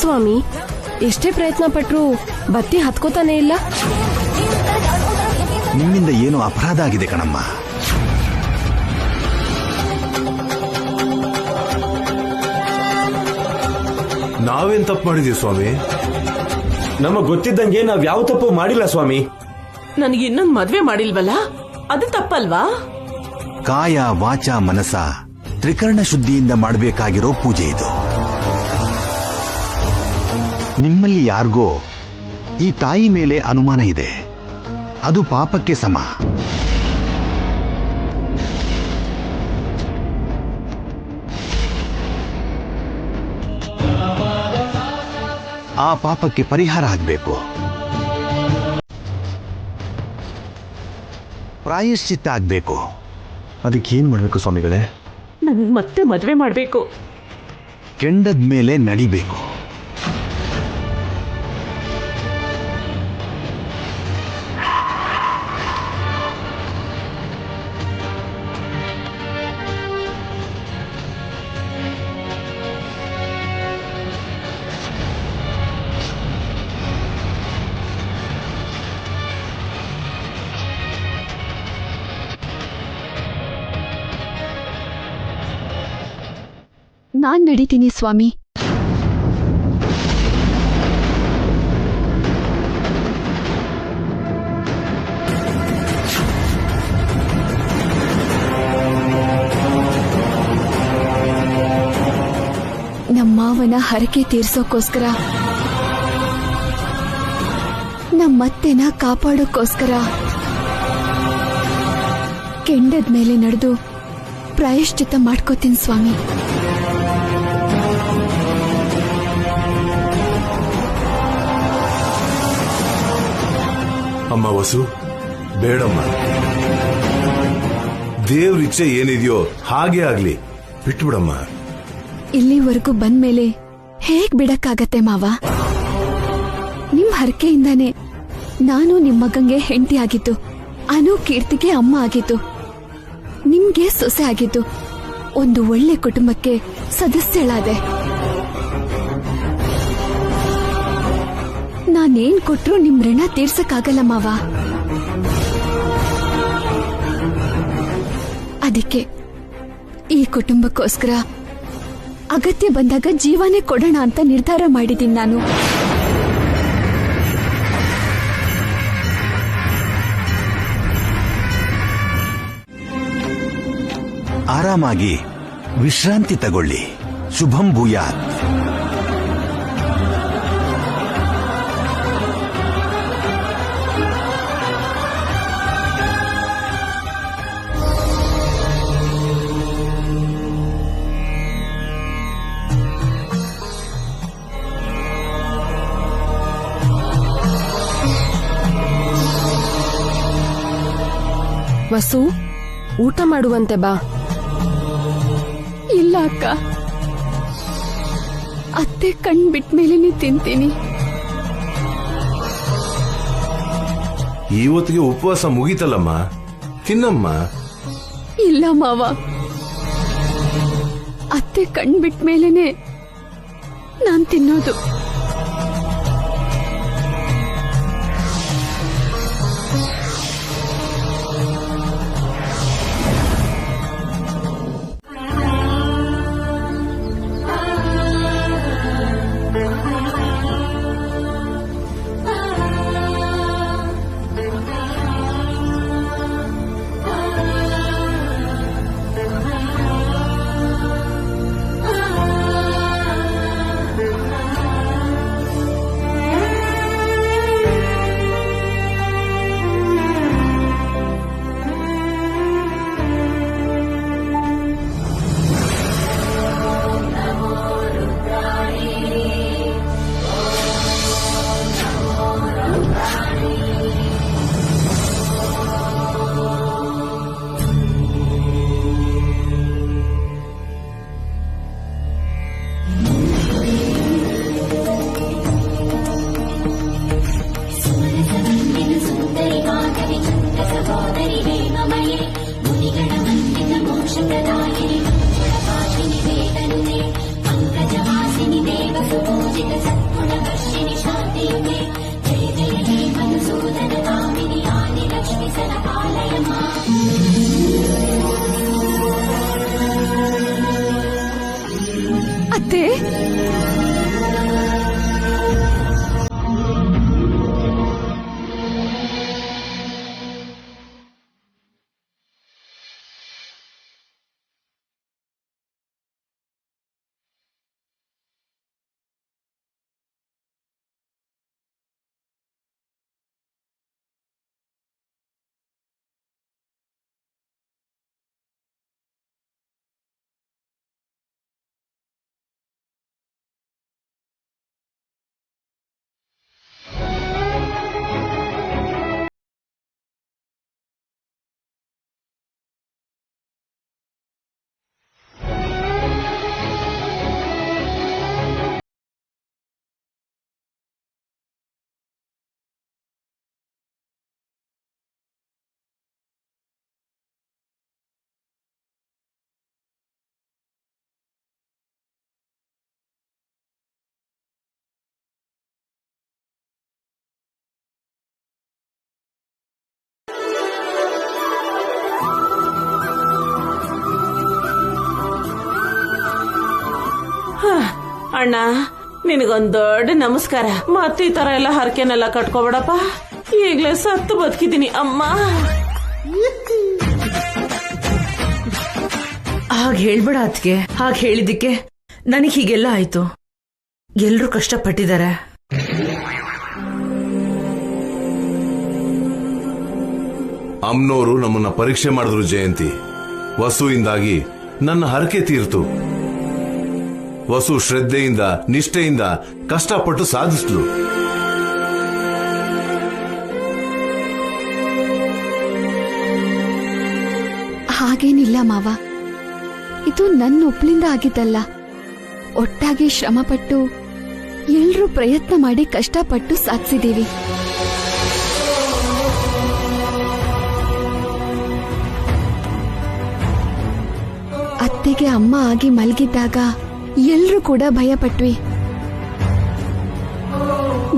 ಸ್ವಾಮಿ, ಎಷ್ಟೇ ಪ್ರಯತ್ನ ಪಟ್ರೂ ಬತ್ತಿ ಹತ್ಕೋತಾನೆ ಇಲ್ಲ. ನಿಮ್ಮಿಂದ ಏನೋ ಅಪರಾಧ ಆಗಿದೆ ಕಣಮ್ಮ. ನಾವೇನ್ ತಪ್ಪು ಮಾಡಿದೀವಿ ಸ್ವಾಮಿ? ನಮಗ್ ಗೊತ್ತಿದ್ದಂಗೆ ನಾವ್ ಯಾವ ತಪ್ಪು ಮಾಡಿಲ್ಲ ಸ್ವಾಮಿ. ನನಗೆ ಇನ್ನೊಂದು ಮದ್ವೆ ಮಾಡಿಲ್ವಲ್ಲ, ಅದು ತಪ್ಪಲ್ವಾ? ಕಾಯ ವಾಚ ಮನಸ ತ್ರಿಕರಣ ಶುದ್ಧಿಯಿಂದ ಮಾಡಬೇಕಾಗಿರೋ ಪೂಜೆ ಇದು. ನಿಮ್ಮಲ್ಲಿ ಯಾರಿಗೋ ಈ ತಾಯಿ ಮೇಲೆ ಅನುಮಾನ ಇದೆ, ಅದು ಪಾಪಕ್ಕೆ ಸಮ. ಆ ಪಾಪಕ್ಕೆ ಪರಿಹಾರ ಆಗಬೇಕು, ಪ್ರಾಯಶ್ಚಿತ್ತ ಆಗಬೇಕು. ಅದಕ್ಕೇನ್ ಮಾಡಬೇಕು ಸ್ವಾಮಿಗಳೇ? ನನ್ ಮತ್ತೆ ಮದ್ವೆ ಮಾಡ್ಬೇಕು. ಕೆಂಡದ ಮೇಲೆ ನಡಿಬೇಕು. ನಾನ್ ನಡೀತೀನಿ ಸ್ವಾಮಿ. ನಮ್ಮವನ ಹರಕೆ ತೀರ್ಸೋಕೋಸ್ಕರ, ನಮ್ಮತ್ತೆನ ಕಾಪಾಡೋಕೋಸ್ಕರ ಕೆಂಡದ ಮೇಲೆ ನಡೆದು ಪ್ರಾಯಶ್ಚಿತ್ತ ಮಾಡ್ಕೋತೀನಿ ಸ್ವಾಮಿ. ಅಮ್ಮ ವಸು, ಬೇಡಮ್ಮ. ದೇವ್ರ ಇಚ್ಛೆ ಏನಿದೆಯೋ ಹಾಗೆ ಆಗ್ಲಿ, ಬಿಟ್ಬಿಡಮ್ಮ. ಇಲ್ಲಿವರೆಗೂ ಬಂದ್ಮೇಲೆ ಹೇಗ್ ಬಿಡಕ್ಕಾಗತ್ತೆ ಮಾವ? ನಿಮ್ ಹರಕೆಯಿಂದಾನೆ ನಾನು ನಿಮ್ ಮಗಂಗೆ ಹೆಂಡತಿ ಆಗಿದ್ದು, ಅನು ಕೀರ್ತಿಗೆ ಅಮ್ಮ ಆಗಿದ್ದು, ನಿಮ್ಗೆ ಸೊಸೆ ಆಗಿದ್ದು, ಒಂದು ಒಳ್ಳೆ ಕುಟುಂಬಕ್ಕೆ ಸದಸ್ಯಳಾದೆ. ನಾನೇನ್ ಕೊಟ್ರು ನಿಮ್ ಋಣ ತೀರ್ಸಕ್ಕಾಗಲ್ಲ ಮಾವ. ಅದಕ್ಕೆ ಈ ಕುಟುಂಬಕ್ಕೋಸ್ಕರ ಅಗತ್ಯ ಬಂದಾಗ ಜೀವನೇ ಕೊಡೋಣ ಅಂತ ನಿರ್ಧಾರ ಮಾಡಿದ್ದೀನಿ ನಾನು. ಆರಾಮಾಗಿ ವಿಶ್ರಾಂತಿ ತಗೊಳ್ಳಿ. ಶುಭಂ ಭೂಯಾತ್. ವಸು, ಊಟ ಮಾಡುವಂತೆ ಬಾ. ಇಲ್ಲ ಅಕ್ಕ, ಅತ್ತೆ ಕಣ್ ಬಿಟ್ಮೇಲೆ ತಿಂತೀನಿ. ಇವತ್ತಿಗೆ ಉಪವಾಸ ಮುಗೀತಲ್ಲಮ್ಮ, ತಿನ್ನಮ್ಮ. ಇಲ್ಲ ಮಾವ, ಅತ್ತೆ ಕಣ್ ಬಿಟ್ಮೇಲೆನೆ ನಾನ್ ತಿನ್ನೋದು. ಅಣ್ಣ ನಿನಗೊಂದ್ ದೊಡ್ಡ ನಮಸ್ಕಾರ. ಮತ್ತೆ ಈ ತರ ಎಲ್ಲ ಹರಕೆನೆಲ್ಲ ಕಟ್ಕೋಬೇಡಪ್ಪ. ಈಗ್ಲೇ ಸತ್ತು ಬದುಕಿದೀನಿ ಅಮ್ಮ. ಹಾಗೆ ಹೇಳ್ಬೇಡ ಅತ್ಗೆ. ಹಾಗೆ ಹೇಳಿದ್ದಕ್ಕೆ ನನಗ್ ಹೀಗೆಲ್ಲ ಆಯ್ತು. ಎಲ್ರೂ ಕಷ್ಟಪಟ್ಟಿದ್ದಾರೆ. ಅಮ್ನೋರು ನಮ್ಮನ್ನ ಪರೀಕ್ಷೆ ಮಾಡಿದ್ರು ಜಯಂತಿ. ವಸುವಿಂದಾಗಿ ನನ್ನ ಹರಕೆ ತೀರ್ತು. ವಸು ಶ್ರದ್ಧೆಯಿಂದ ನಿಷ್ಠೆಯಿಂದ ಕಷ್ಟಪಟ್ಟು ಸಾಧಿಸ್ಲು. ಹಾಗೇನಿಲ್ಲ ಮಾವ, ಇದು ನನ್ನ ಒಬ್ಳಿಂದ ಆಗಿದ್ದಲ್ಲ. ಒಟ್ಟಾಗಿ ಶ್ರಮಪಟ್ಟು ಎಲ್ರೂ ಪ್ರಯತ್ನ ಮಾಡಿ ಕಷ್ಟಪಟ್ಟು ಸಾಧಿಸಿದೀವಿ. ಅತ್ತೆಗೆ ಅಮ್ಮ ಆಗಿ ಮಲಗಿದ್ದಾಗ ಎಲ್ರೂ ಕೂಡ ಭಯ ಪಟ್ವಿ.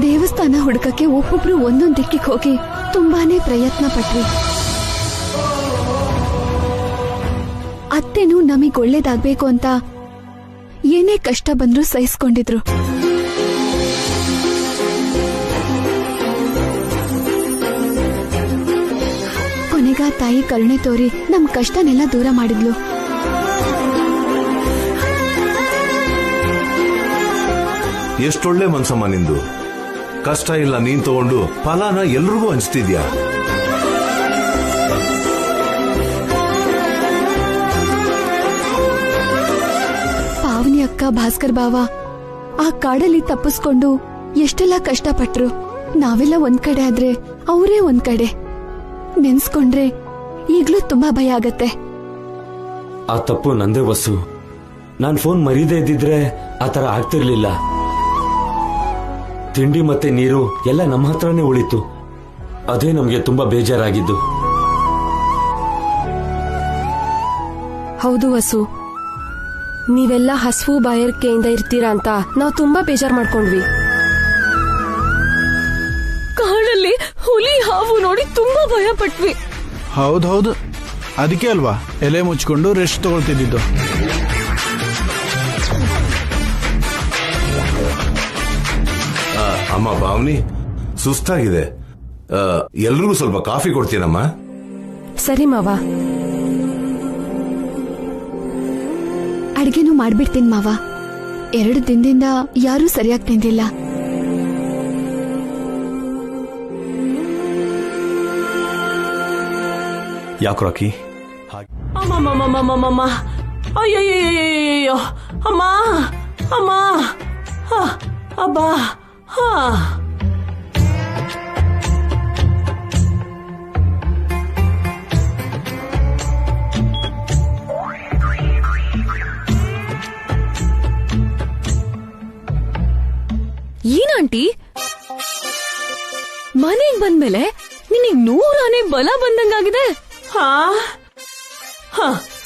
ದೇವಸ್ಥಾನ ಹುಡುಕಕ್ಕೆ ಒಬ್ಬೊಬ್ರು ಒಂದೊಂದ್ ದಿಕ್ಕಿಗೆ ಹೋಗಿ ತುಂಬಾನೇ ಪ್ರಯತ್ನ ಪಟ್ವಿ. ಅತ್ತೆನೂ ನಮಗ್ ಒಳ್ಳೇದಾಗ್ಬೇಕು ಅಂತ ಏನೇ ಕಷ್ಟ ಬಂದ್ರೂ ಸಹಿಸ್ಕೊಂಡಿದ್ರು. ಕೊನೆಗ ತಾಯಿ ಕರುಣೆ ತೋರಿ ನಮ್ ಕಷ್ಟನೆಲ್ಲ ದೂರ ಮಾಡಿದ್ಲು. ಎಷ್ಟೊಳ್ಳೆ ಮನ್ಸಮ್ಮ ನಿಂದು. ಕಷ್ಟ ಇಲ್ಲ ನೀನ್ ತಗೊಂಡು ಫಲಾನ ಎಲ್ರಿಗೂ ಹಂಚ್ತಿದ್ಯಾ. ಪಾವನಿ ಅಕ್ಕ, ಭಾಸ್ಕರ್ ಬಾವ ಆ ಕಾಡಲ್ಲಿ ತಪ್ಪಿಸ್ಕೊಂಡು ಎಷ್ಟೆಲ್ಲ ಕಷ್ಟಪಟ್ರು. ನಾವೆಲ್ಲ ಒಂದ್ ಕಡೆ ಆದ್ರೆ ಅವರೇ ಒಂದ್ ಕಡೆ. ನೆನ್ಸ್ಕೊಂಡ್ರೆ ಈಗ್ಲೂ ತುಂಬಾ ಭಯ ಆಗತ್ತೆ. ಆ ತಪ್ಪು ನಂದೇ ವಸು. ನಾನ್ ಫೋನ್ ಮರೀದೇ ಇದ್ದಿದ್ರೆ ಆತರ ಆಗ್ತಿರ್ಲಿಲ್ಲ. ತಿಂಡಿ ಮತ್ತೆ ನೀರು ಎಲ್ಲ ನಮ್ಮ ಹತ್ರನೇ ಉಳಿತು. ಅದೇ ನಮ್ಗೆ ತುಂಬಾ ಬೇಜಾರಾಗಿದ್ದು. ಹೌದು ವಸು, ನೀವೆಲ್ಲ ಹಸುವು ಬಾಯಾರಿಕೆಯಿಂದ ಇರ್ತೀರಾ ಅಂತ ನಾವು ತುಂಬಾ ಬೇಜಾರ್ ಮಾಡ್ಕೊಂಡ್ವಿ. ಕಾಡಲ್ಲಿ ಹುಲಿ ಹಾವು ನೋಡಿ ತುಂಬಾ ಭಯ ಪಟ್ವಿ. ಹೌದೌದು, ಅದಕ್ಕೆ ಅಲ್ವಾ ಎಲೆ ಮುಚ್ಕೊಂಡು ರೆಸ್ಟ್ ತಗೊಳ್ತಿದ್ದು. ಅಮ್ಮ ಭಾವನಿ, ಸುಸ್ತಾಗಿದೆ. ಎಲ್ರಿಗೂ ಸ್ವಲ್ಪ ಕಾಫಿ ಕೊಡ್ತೀನಮ್ಮ. ಸರಿ ಮಾವ. ಅಡ್ಗೆನೂ ಮಾಡ್ಬಿಡ್ತೀನಿ ಮಾವ. 2 ದಿನದಿಂದ ಯಾರೂ ಸರಿಯಾಗಿ ತಿಂದಿಲ್ಲ. ಯಾಕೆ ರಾಕಿ? ಅಮ್ಮಮ್ಮಮ್ಮಮ್ಮಮ್ಮಮ್ಮ, ಅಯ್ಯಯ್ಯಯ್ಯಯ್ಯೋ, ಅಮ್ಮ ಅಮ್ಮ, ಅಬ್ಬಾ, ಹಾ. ಏನಂಟಿ, ಮನೆಗ್ ಬಂದ್ಮೇಲೆ ನಿನಗ್ 100 ಆನೆ ಬಲ ಬಂದಂಗಾಗಿದೆ. ಹಾ,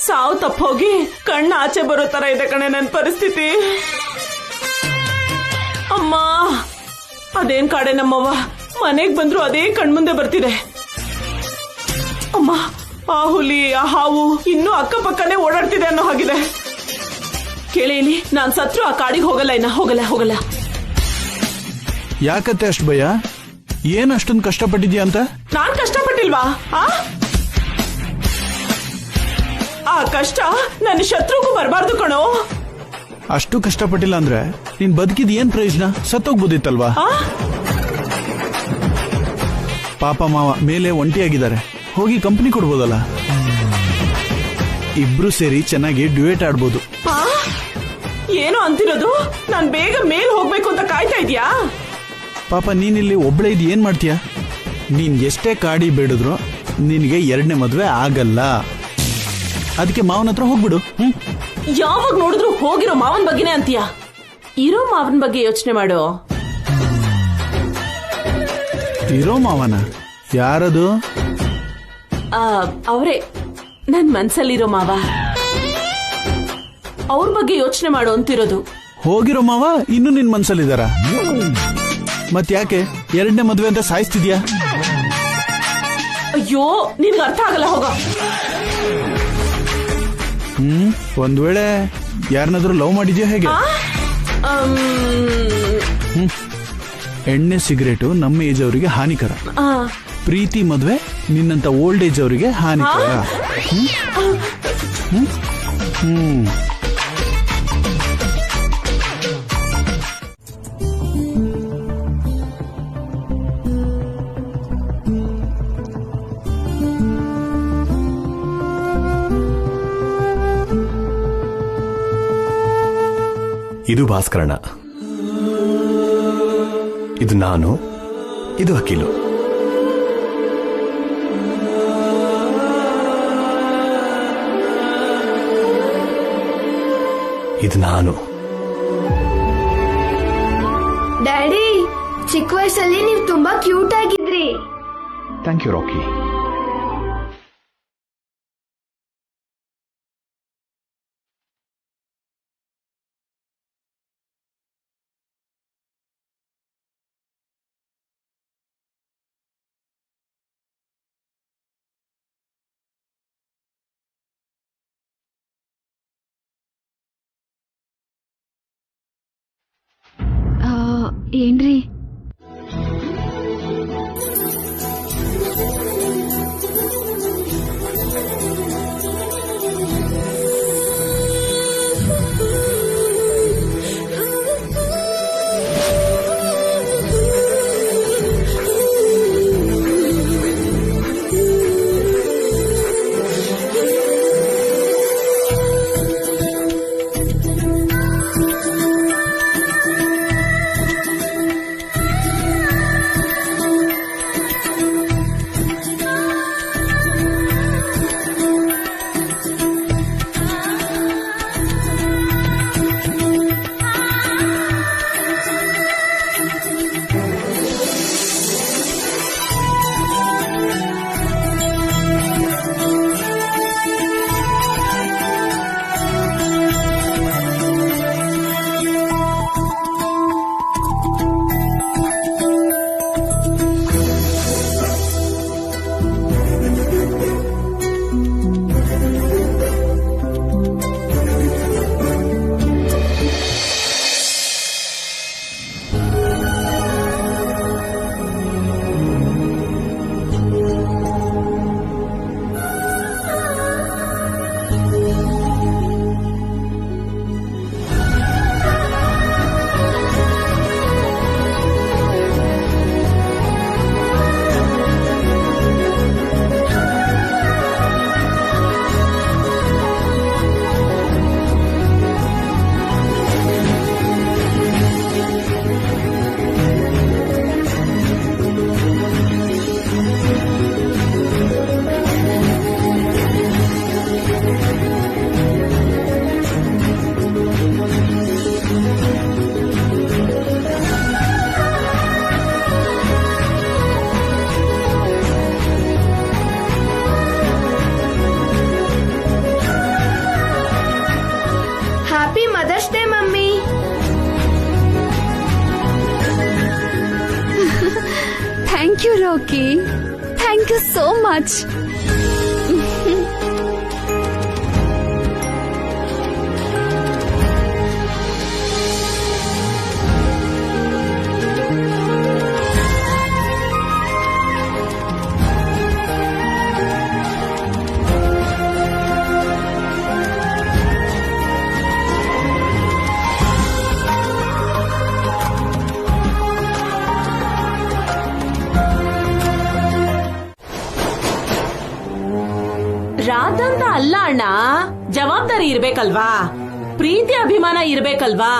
ಸಾವು ತಪ್ಪೋಗಿ ಕಣ್ಣ ಆಚೆ ಬರೋ ತರ ಇದೆ ಕಣೆ ನನ್ ಪರಿಸ್ಥಿತಿ. ಅಮ್ಮ, ಅದೇನ್ ಕಾಡೆ ನಮ್ಮವ್ವ, ಮನೆಗ್ ಬಂದ್ರು ಅದೇ ಕಣ್ಮುಂದೆ ಬರ್ತಿದೆ. ಅಮ್ಮ, ಆ ಹುಲಿ ಆ ಹಾವು ಇನ್ನೂ ಅಕ್ಕಪಕ್ಕನೇ ಓಡಾಡ್ತಿದೆ ಅನ್ನೋ ಹಾಗಿದೆ. ಕೇಳಿ ಇಲ್ಲಿ, ನಾನ್ ಸತ್ರು ಆ ಕಾಡಿಗೆ ಹೋಗಲ್ಲ, ಇನ್ನ ಹೋಗಲ್ಲ. ಯಾಕತ್ತೆ ಅಷ್ಟು ಭಯ? ಏನ್ ಅಷ್ಟೊಂದು ಕಷ್ಟಪಟ್ಟಿದ್ಯಾ ಅಂತ? ನಾನ್ ಕಷ್ಟಪಟ್ಟಿಲ್ವಾ? ಆ ಕಷ್ಟ ನನ್ನ ಶತ್ರುಗೂ ಬರಬಾರ್ದು ಕಣೋ. ಅಷ್ಟು ಕಷ್ಟಪಟ್ಟಿಲ್ಲ ಅಂದ್ರೆ ನೀನ್ ಬದುಕಿದ್ ಏನ್ ಪ್ರಯೋಜನ? ಸತ್ತೋಗ್ಬೋದಿತ್ತಲ್ವಾ? ಪಾಪ ಮಾವ ಮೇಲೆ ಒಂಟಿಯಾಗಿದ್ದಾರೆ, ಹೋಗಿ ಕಂಪನಿ ಕೊಡ್ಬೋದಲ್ಲ. ಇಬ್ರು ಸೇರಿ ಚೆನ್ನಾಗಿ ಡ್ಯೂಯೇಟ್ ಆಡ್ಬೋದು. ಏನೋ ಅಂತಿರೋದು? ನಾನ್ ಬೇಗ ಮೇಲ್ ಹೋಗ್ಬೇಕು ಅಂತ ಕಾಯ್ತಾ ಇದ್ಯಾ? ಪಾಪ ನೀನಿಲ್ಲಿ ಒಬ್ಳೆ ಇದ್ ಏನ್ ಮಾಡ್ತೀಯ? ನೀನ್ ಎಷ್ಟೇ ಕಾಡಿ ಬೇಡಿದ್ರು ನಿನ್ಗೆ 2ನೇ ಮದ್ವೆ ಆಗಲ್ಲ. ಅದಕ್ಕೆ ಮಾವನ ಹತ್ರ ಹೋಗ್ಬಿಡು. ಯಾವಾಗ ನೋಡಿದ್ರು ಹೋಗಿರೋ ಮಾವನ್ ಬಗ್ಗೆನೇ ಅಂತೀಯ. ಇರೋ ಮಾವನ್ ಬಗ್ಗೆ ಯೋಚನೆ ಮಾಡು. ಇರೋ ಮಾವನ? ಯಾರದು? ಅವರೇ, ನನ್ ಮನ್ಸಲ್ಲಿರೋ ಮಾವ. ಅವ್ರ ಬಗ್ಗೆ ಯೋಚನೆ ಮಾಡು ಅಂತಿರೋದು. ಹೋಗಿರೋ ಮಾವ ಇನ್ನು ನಿನ್ ಮನ್ಸಲ್ಲಿದಾರ? ಮತ್ ಯಾಕೆ 2ನೇ ಮದ್ವೆ ಅಂತ ಸಾಯಿಸ್ತಿದ್ಯಾ? ಅಯ್ಯೋ, ನಿನ್ಗೆ ಅರ್ಥ ಆಗಲ್ಲ, ಹೋಗ. ಒಂದ್ ವೇಳೆ ಯಾರನ್ನಾದ್ರೂ ಲವ್ ಮಾಡಿದ್ಯಾ ಹೇಗೆ? ಎಣ್ಣೆ ಸಿಗರೇಟು ನಮ್ಮ ಏಜ್ ಅವರಿಗೆ ಹಾನಿಕರ. ಪ್ರೀತಿ ಮದ್ವೆ ನಿನ್ನಂತ ಓಲ್ಡ್ ಏಜ್ ಅವರಿಗೆ ಹಾನಿಕರ. ಇದು ಭಾಸ್ಕರಣ, ಇದು ನಾನು, ಇದು ಅಖಿಲು. ಇದು ನಾನು. ಡ್ಯಾಡಿ, ಚಿಕ್ಕ ವಯಸ್ಸಲ್ಲಿ ನೀವು ತುಂಬಾ ಕ್ಯೂಟ್ ಆಗಿದ್ರಿ. Thank you Rocky. ಏನ್ರಿ? Thank you, Rocky. Thank you so much. ರಾಧಂತ ಅಲ್ಲ ಅಣ್ಣ, ಜವಾಬ್ದಾರಿ ಇರ್ಬೇಕಲ್ವಾ, ಪ್ರೀತಿ ಅಭಿಮಾನ ಇರ್ಬೇಕಲ್ವಾ.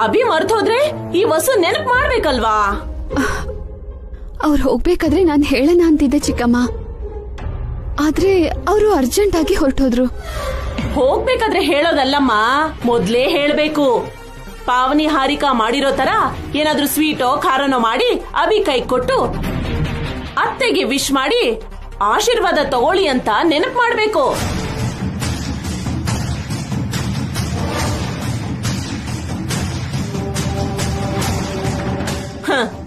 ಅಭಿ ಮರ್ತೋದ್ರೆ ಈ ವಸು ನೆನಪು ಮಾಡ್ಬೇಕಲ್ವಾ. ಅವ್ರು ಹೋಗ್ಬೇಕಾದ್ರೆ ನಾನ್ ಹೇಳೋಣ ಅಂತಿದ್ದೆ ಚಿಕ್ಕಮ್ಮ, ಆದ್ರೆ ಅವರು ಅರ್ಜೆಂಟ್ ಆಗಿ ಹೊರಟೋದ್ರು. ಹೋಗ್ಬೇಕಾದ್ರೆ ಹೇಳೋದಲ್ಲಮ್ಮ, ಮೊದ್ಲೇ ಹೇಳ್ಬೇಕು. ಪಾವನಿ ಹಾರಿಕಾ ಮಾಡಿರೋ ತರ ಏನಾದ್ರೂ ಸ್ವೀಟೋ ಖಾರನೋ ಮಾಡಿ ಅಭಿ ಕೈ ಕೊಟ್ಟು ಅತ್ತೆಗೆ ವಿಶ್ ಮಾಡಿ ಆಶೀರ್ವಾದ ತಗೊಳ್ಳಿ ಅಂತ ನೆನಪು ಮಾಡ್ಬೇಕು.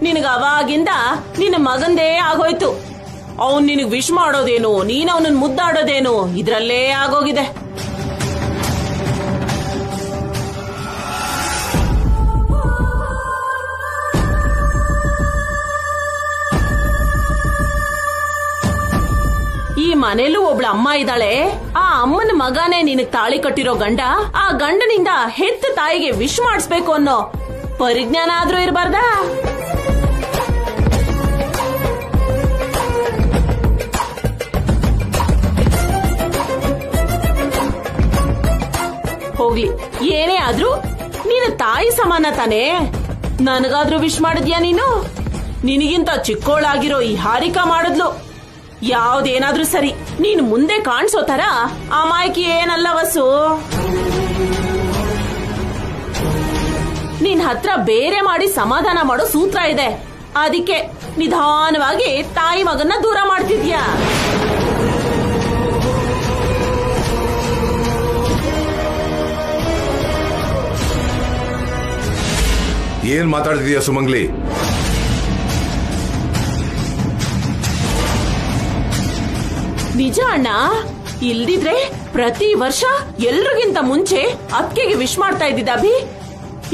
ನಿನಗ ಅವಾಗಿಂದ ನಿನ್ನ ಮಗಂದೇ ಆಗೋಯ್ತು. ಅವನ್ ನಿನಗ್ ವಿಶ್ ಮಾಡೋದೇನು, ನೀನ್ ಅವನನ್ನ ಮುದ್ದಾಡೋದೇನು ಇದ್ರಲ್ಲೇ ಆಗೋಗಿದೆ. ಮನೇಲೂ ಒಬ್ಳ ಅಮ್ಮ ಇದ್ದಾಳೆ. ಆ ಅಮ್ಮನ ಮಗನೇ ನಿನಗ್ ತಾಳಿ ಕಟ್ಟಿರೋ ಗಂಡ. ಆ ಗಂಡನಿಂದ ಹೆತ್ತ ತಾಯಿಗೆ ವಿಶ್ ಮಾಡಿಸ್ಬೇಕು ಅನ್ನೋ ಪರಿಜ್ಞಾನ ಆದ್ರೂ ಇರಬಾರ್ದಾ? ಹೋಗ್ಲಿ, ಏನೇ ಆದ್ರೂ ನೀನು ತಾಯಿ ಸಮಾನ ತಾನೇ. ನನಗಾದ್ರೂ ವಿಶ್ ಮಾಡಿದ್ಯಾ ನೀನು? ನಿನಗಿಂತ ಚಿಕ್ಕೋಳಾಗಿರೋ ಈ ಹಾರಿಕಾ ಮಾಡಿದ್ಲು. ಯಾವ್ದೇನಾದ್ರೂ ಸರಿ, ನೀನ್ ಮುಂದೆ ಕಾಣಿಸೋ ತರ ಅಮಾಯಕಿ ಏನಲ್ಲ ವಸು. ನಿನ್ ಹತ್ರ ಬೇರೆ ಮಾಡಿ ಸಮಾಧಾನ ಮಾಡೋ ಸೂತ್ರ ಇದೆ. ಅದಕ್ಕೆ ನಿಧಾನವಾಗಿ ತಾಯಿ ಮಗನ್ನ ದೂರ ಮಾಡ್ತಿದ್ಯಾ. ಏನ್ ಮಾತಾಡ್ತಿದೀಯ ಸುಮಂಗ್ಲಿ? ನಿಜ ಅಣ್ಣ. ಇಲ್ದಿದ್ರೆ ಪ್ರತಿ ವರ್ಷ ಎಲ್ರಿಗಿಂತ ಮುಂಚೆ ಅತ್ಕೆಗೆ ವಿಶ್ ಮಾಡ್ತಾ ಇದ್ದಿದ್ದ ಅಭಿ.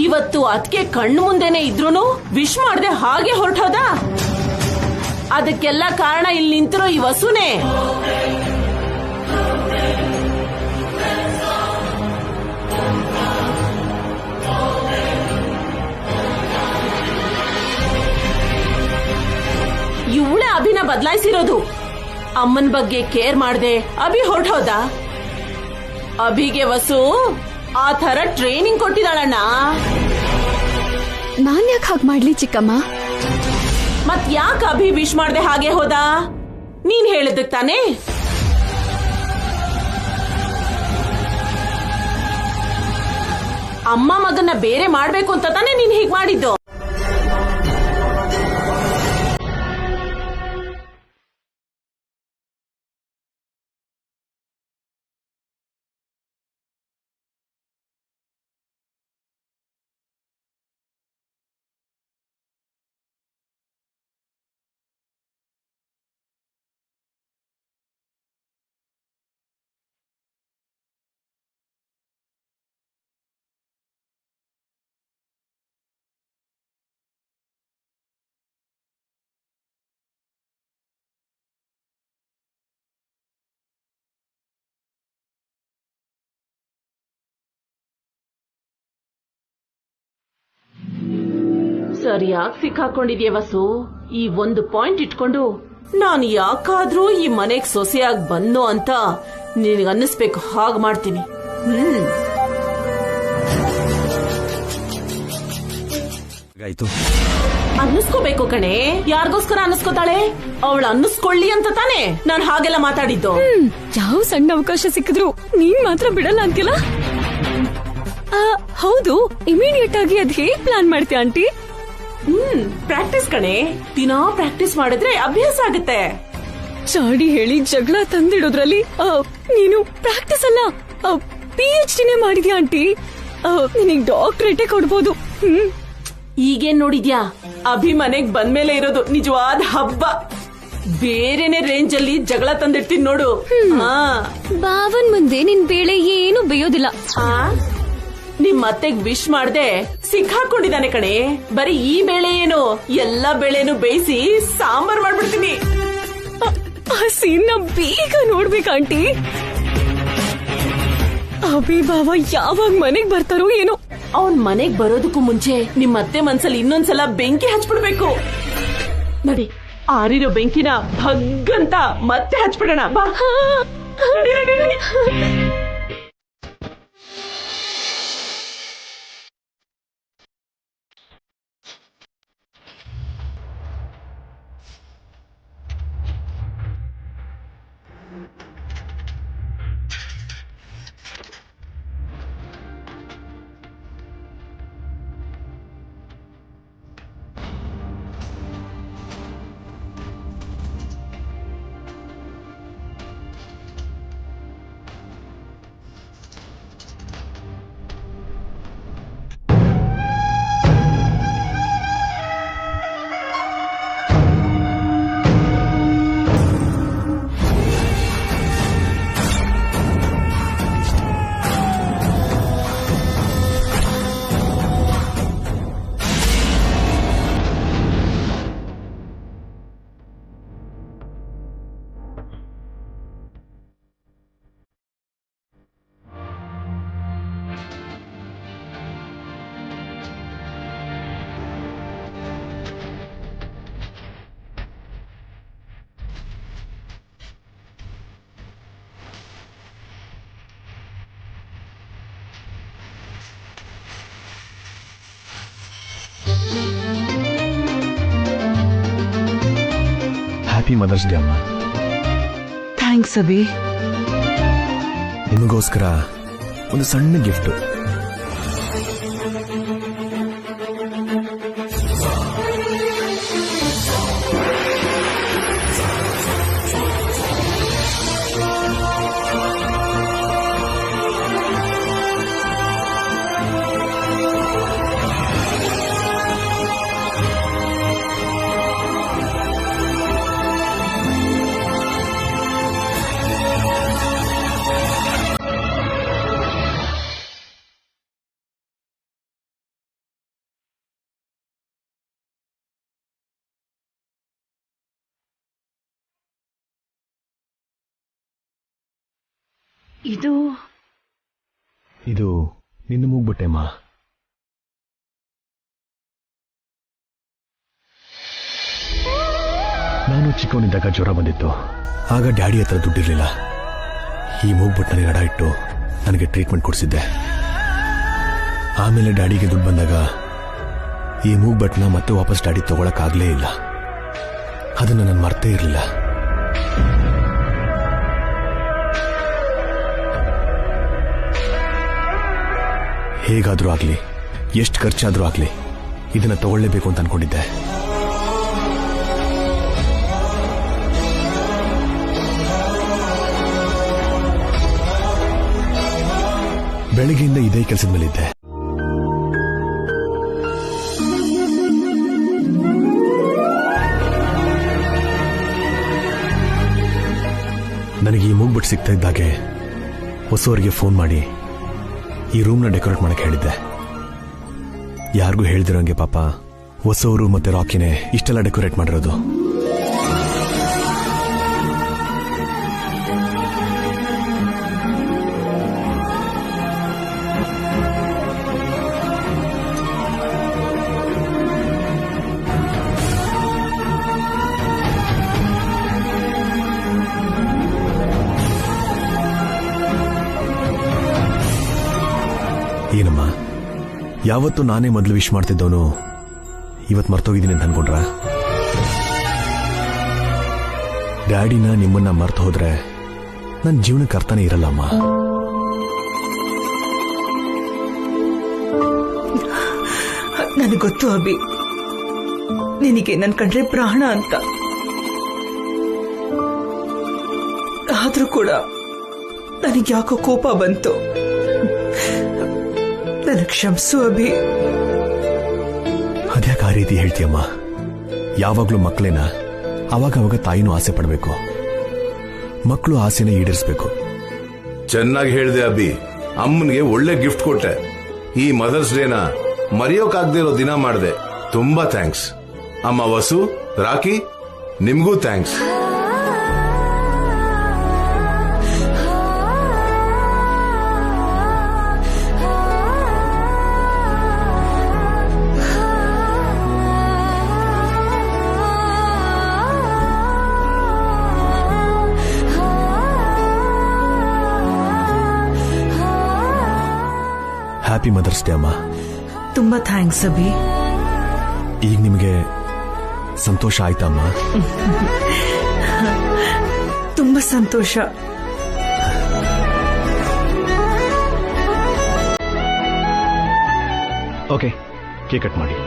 ಇವತ್ತು ಅತ್ಕೆ ಕಣ್ಣು ಮುಂದೆನೆ ಇದ್ರೂನು ವಿಶ್ ಮಾಡ್ದೆ ಹಾಗೆ ಹೊರಟೋದ. ಅದಕ್ಕೆಲ್ಲ ಕಾರಣ ಇಲ್ಲಿ ನಿಂತಿರೋ ಈ ವಸುನೇ. ಇವಳೇ ಅಭಿನ ಬದಲಾಯಿಸಿರೋದು. ಅಮ್ಮನ ಬಗ್ಗೆ ಕೇರ್ ಮಾಡ್ದೆ ಅಭಿ ಹೊರಟೋದ. ಅಭಿಗೆ ವಸು ಆ ತರ ಟ್ರೈನಿಂಗ್ ಕೊಟ್ಟಿದ್ದಾಳಣ್ಣ. ನಾನ್ ಯಾಕೆ ಹಾಗೆ ಮಾಡ್ಲಿ ಚಿಕ್ಕಮ್ಮ? ಮತ್ ಯಾಕೆ ಅಭಿ ವಿಶ್ ಮಾಡ್ದೆ ಹಾಗೆ ಹೋದ? ನೀನ್ ಹೇಳಿದ್ದಕ್ ತಾನೇ. ಅಮ್ಮ ಮಗನ್ನ ಬೇರೆ ಮಾಡ್ಬೇಕು ಅಂತ ತಾನೇ ನೀನ್ ಹೀಗ್ ಮಾಡಿದ್ದು. ಸರಿಯಾಗಿ ಸಿಕ್ಕಾಕೊಂಡಿದ್ಯೆ ವಸು. ಈ ಒಂದು ಪಾಯಿಂಟ್ ಇಟ್ಕೊಂಡು ನಾನು ಯಾಕಾದ್ರೂ ಈ ಮನೆಗ್ ಸೊಸೆಯಾಗಿ ಬಂದೋ ಅಂತ ನಿನಗೆ ಅನ್ನಿಸ್ಬೇಕು. ಹಾಗೆ ಮಾಡ್ತೀನಿ. ಅನ್ನಿಸ್ಕೋಬೇಕು ಕಣೆ. ಯಾರಿಗೋಸ್ಕರ ಅನ್ನಿಸ್ಕೋತಾಳೆ? ಅವಳು ಅನ್ನಿಸ್ಕೊಳ್ಳಿ ಅಂತ ತಾನೆ ನಾನು ಹಾಗೆಲ್ಲ ಮಾತಾಡಿದ್ದು. ಯಾವ ಸಣ್ಣ ಅವಕಾಶ ಸಿಕ್ಕಿದ್ರು ನೀನ್ ಮಾತ್ರ ಬಿಡಲ್ಲ ಅಂತಿಲ್ಲ. ಹೌದು, ಇಮಿಡಿಯೇಟ್ ಆಗಿ ಅದ್ ಹೇಗ್ ಪ್ಲಾನ್ ಮಾಡ್ತೀಯ ಆಂಟಿ? ಪ್ರಾಕ್ಟೀಸ್ ಕಣೆ. ದಿನಾ ಪ್ರಾಕ್ಟೀಸ್ ಮಾಡಿದ್ರೆ ಅಭ್ಯಾಸ ಆಗುತ್ತೆ. ಚಾಡಿ ಹೇಳಿ ಜಗಳ ತಂದಿಡೋದ್ರಲ್ಲಿ ನೀನು ಪ್ರಾಕ್ಟೀಸ್ ಅಲ್ಲ PhD ಮಾಡಿದ್ಯಾ ಆಂಟಿ. ನಿನಗ್ ಡಾಕ್ಟರೇಟೇ ಕೊಡ್ಬೋದು. ಈಗೇನ್ ನೋಡಿದ್ಯಾ? ಅಭಿ ಮನೆಗ್ ಬಂದ್ಮೇಲೆ ಇರೋದು ನಿಜವಾದ ಹಬ್ಬ. ಬೇರೆನೆ ರೇಂಜ್ ಅಲ್ಲಿ ಜಗಳ ತಂದಿಡ್ತೀನಿ ನೋಡು. ಬಾವನ್ ಮುಂದೆ ನಿನ್ ಬೇಳೆ ಏನು ಬೇಯೋದಿಲ್ಲ. ನಿಮ್ ಅತ್ತೆಗ್ ವಿಶ್ ಮಾಡ್ದೆ ಸಿಕ್ಕಾಕೊಂಡಿದ್ದಾನೆ ಕಣೆ. ಬರೀ ಈ ಬೇಳೆ ಏನು, ಎಲ್ಲಾ ಬೇಳೆನು ಬೇಯಿಸಿ ಸಾಂಬಾರ್ ಮಾಡ್ಬಿಡ್ತೀನಿ. ಆ ಸೀನ್ ಬೇಗ ನೋಡ್ಬೇಕು ಆಂಟಿ. ಅಭಿ ಬಾವ ಯಾವಾಗ ಮನೆಗ್ ಬರ್ತಾರೋ ಏನೋ. ಅವನ್ ಮನೆಗ್ ಬರೋದಕ್ಕೂ ಮುಂಚೆ ನಿಮ್ ಅತ್ತೆ ಮನ್ಸಲ್ಲಿ ಇನ್ನೊಂದ್ಸಲ ಬೆಂಕಿ ಹಚ್ಬಿಡ್ಬೇಕು. ನಡಿ, ಆರಿರೋ ಬೆಂಕಿನ ಭಗ್ಗಂತ ಮತ್ತೆ ಹಚ್ಬಿಡೋಣ ಬಾ. ಹ್ಯಾಪಿ ಮದರ್ಸ್ ಡೇ ಅಮ್ಮ. ಥ್ಯಾಂಕ್ಸ್ ಅಭಿ. ನಿಮಗೋಸ್ಕರ ಒಂದು ಸಣ್ಣ ಗಿಫ್ಟ್. ಇದು ನಿನ್ನ ಮೂಗ್ಬಿಟ್ಟೆಮ್ಮ. ನಾನು ಚಿಕ್ಕವನಿದ್ದಾಗ ಜ್ವರ ಬಂದಿತ್ತು. ಆಗ ಡ್ಯಾಡಿ ಹತ್ರ ದುಡ್ಡಿರ್ಲಿಲ್ಲ. ಈ ಮೂಗ್ಬಿಟ್ಟು ನನಗೆ ಅಡ ಇಟ್ಟು ನನಗೆ ಟ್ರೀಟ್ಮೆಂಟ್ ಕೊಡಿಸಿದ್ದೆ. ಆಮೇಲೆ ಡ್ಯಾಡಿಗೆ ದುಡ್ಡು ಬಂದಾಗ ಈ ಮೂಗ್ಬಟ್ಟನ್ನ ಮತ್ತೆ ವಾಪಸ್ ಡ್ಯಾಡಿ ತಗೊಳಕ್ಕಾಗ್ಲೇ ಇಲ್ಲ. ಅದನ್ನು ನಾನು ಮರ್ತೇ ಇರಲಿಲ್ಲ. ಹೇಗಾದ್ರೂ ಆಗ್ಲಿ, ಎಷ್ಟು ಖರ್ಚಾದ್ರೂ ಆಗ್ಲಿ, ಇದನ್ನ ತಗೊಳ್ಳೇಬೇಕು ಅಂತ ಅನ್ಕೊಂಡಿದ್ದೆ. ಬೆಳಗ್ಗೆಯಿಂದ ಇದೇ ಕೆಲಸದ ಮೇಲಿದ್ದೆ. ನನಗೆ ಈ ಮೂಗ್ಬಿಟ್ಟು ಸಿಗ್ತಾ ಇದ್ದಾಗೆ ಹೊಸವರಿಗೆ ಫೋನ್ ಮಾಡಿ ಈ ರೂಮ್ನ ಡೆಕೋರೇಟ್ ಮಾಡಕ್ಕೆ ಹೇಳಿದ್ದೆ. ಯಾರಿಗೂ ಹೇಳ್ದಿರೋಂಗೆ ಪಾಪ ಹೊಸವರು ಮತ್ತೆ ರಾಕಿನೇ ಇಷ್ಟೆಲ್ಲ ಡೆಕೋರೇಟ್ ಮಾಡಿರೋದು. ಏನಮ್ಮ, ಯಾವತ್ತು ನಾನೇ ಮೊದಲು ವಿಶ್ ಮಾಡ್ತಿದ್ದವನು ಇವತ್ತು ಮರ್ತೋಗಿದ್ದೀನಿ ಅಂತ ಅನ್ಕೊಂಡ್ರ? ಡ್ಯಾಡಿನ ನಿಮ್ಮನ್ನ ಮರ್ತು ಹೋದ್ರೆ ನನ್ನ ಜೀವನಕ್ಕೆ ಅರ್ಥನೇ ಇರಲ್ಲಮ್ಮ. ನನಗೆ ಗೊತ್ತು ಅಭಿ, ನಿನಗೆ ನನ್ ಕಂಡ್ರೆ ಪ್ರಾಣ ಅಂತ. ಆದ್ರೂ ಕೂಡ ನನಗೆ ಯಾಕೋ ಕೋಪ ಬಂತು. ನನಗೆ ಕ್ಷಮಿಸು ಅಭಿ. ಅದ್ಯಾಕೆ ಆ ರೀತಿ ಹೇಳ್ತೀಯಮ್ಮ? ಯಾವಾಗ್ಲೂ ಮಕ್ಕಳೇನ ಅವಾಗ ತಾಯಿನೂ ಆಸೆ ಪಡಬೇಕು. ಮಕ್ಕಳು ಆಸೆನ ಈಡೇರಿಸಬೇಕು. ಚೆನ್ನಾಗಿ ಹೇಳಿದೆ ಅಭಿ. ಅಮ್ಮನಿಗೆ ಒಳ್ಳೆ ಗಿಫ್ಟ್ ಕೊಟ್ಟೆ. ಈ ಮದರ್ಸ್ ಡೇನ ಮರೆಯೋಕಾಗದೇ ಇರೋ ದಿನ ಮಾಡಿದೆ. ತುಂಬಾ ಥ್ಯಾಂಕ್ಸ್ ಅಮ್ಮ. ವಸು, ರಾಕಿ, ನಿಮ್ಗೂ ಥ್ಯಾಂಕ್ಸ್. ಹ್ಯಾಪಿ ಮದರ್ಸ್ ಡೇ ಅಮ್ಮ. ತುಂಬಾ ಥ್ಯಾಂಕ್ಸ್ ಅಭಿ. ಈಗ ನಿಮಗೆ ಸಂತೋಷ ಆಯ್ತಮ್ಮ? ತುಂಬಾ ಸಂತೋಷ. ಓಕೆ, ಕೇಕ್ ಕಟ್ ಮಾಡಿ.